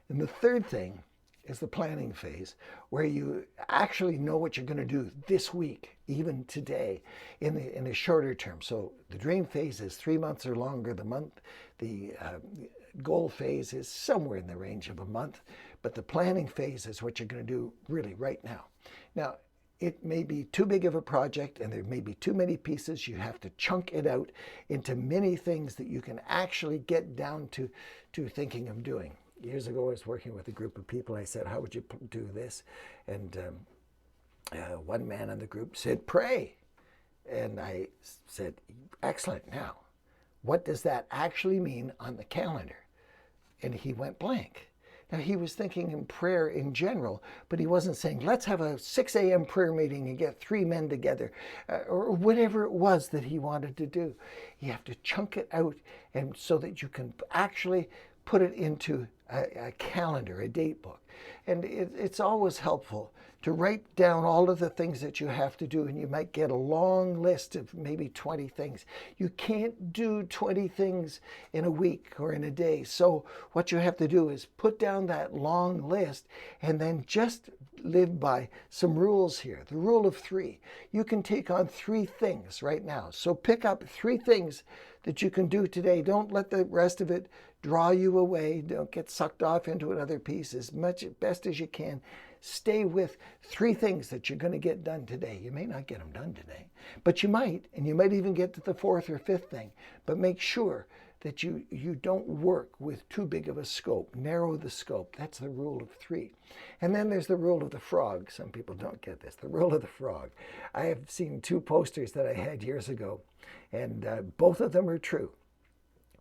And the third thing is the planning phase, where you actually know what you're going to do this week, even today, in a shorter term. So the dream phase is 3 months or longer. The goal phase is somewhere in the range of a month, but the planning phase is what you're going to do really right now. Now, it may be too big of a project and there may be too many pieces. You have to chunk it out into many things that you can actually get down to thinking of doing. Years ago, I was working with a group of people. I said, how would you do this? And one man in the group said, pray. And I said, excellent. Now, what does that actually mean on the calendar? And he went blank. Now, he was thinking in prayer in general, but he wasn't saying, let's have a 6 a.m. prayer meeting and get 3 men together, or whatever it was that he wanted to do. You have to chunk it out, and so that you can actually put it into a calendar, a date book. And it's always helpful to write down all of the things that you have to do, and you might get a long list of maybe 20 things. You can't do 20 things in a week or in a day. So what you have to do is put down that long list and then just live by some rules here. The rule of 3. You can take on 3 things right now. So pick up 3 things that you can do today. Don't let the rest of it draw you away. Don't get sucked off into another piece. As much best as you can, stay with 3 things that you're going to get done today. You may not get them done today, but you might, and you might even get to the 4th or 5th thing. But make sure that you don't work with too big of a scope. Narrow the scope. That's the rule of 3. And then there's the rule of the frog. Some people don't get this. The rule of the frog. I have seen 2 posters that I had years ago, and both of them are true.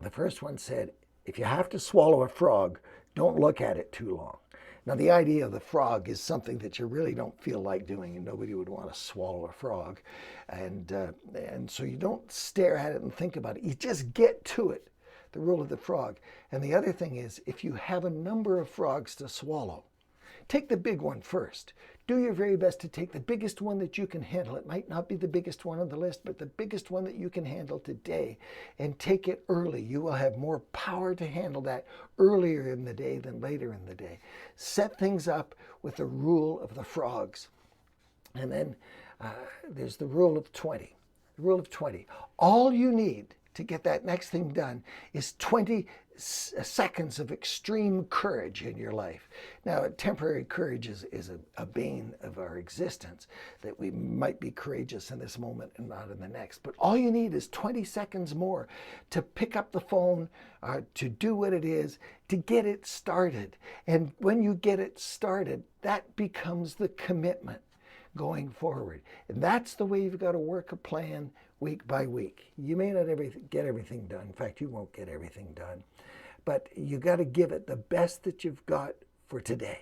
The first one said, if you have to swallow a frog, don't look at it too long. Now, the idea of the frog is something that you really don't feel like doing, and nobody would want to swallow a frog. And so you don't stare at it and think about it. You just get to it, the rule of the frog. And the other thing is, if you have a number of frogs to swallow, take the big one first. Do your very best to take the biggest one that you can handle. It might not be the biggest one on the list, but the biggest one that you can handle today, and take it early. You will have more power to handle that earlier in the day than later in the day. Set things up with the rule of the frogs. And then there's the rule of 20. The rule of 20. All you need to get that next thing done is 20 seconds of extreme courage in your life. Now, temporary courage is a bane of our existence, that we might be courageous in this moment and not in the next. But all you need is 20 seconds more to pick up the phone, to do what it is, to get it started. And when you get it started, that becomes the commitment going forward. And that's the way you've got to work a plan week by week. You may not get everything done. In fact, you won't get everything done. But you got to give it the best that you've got for today.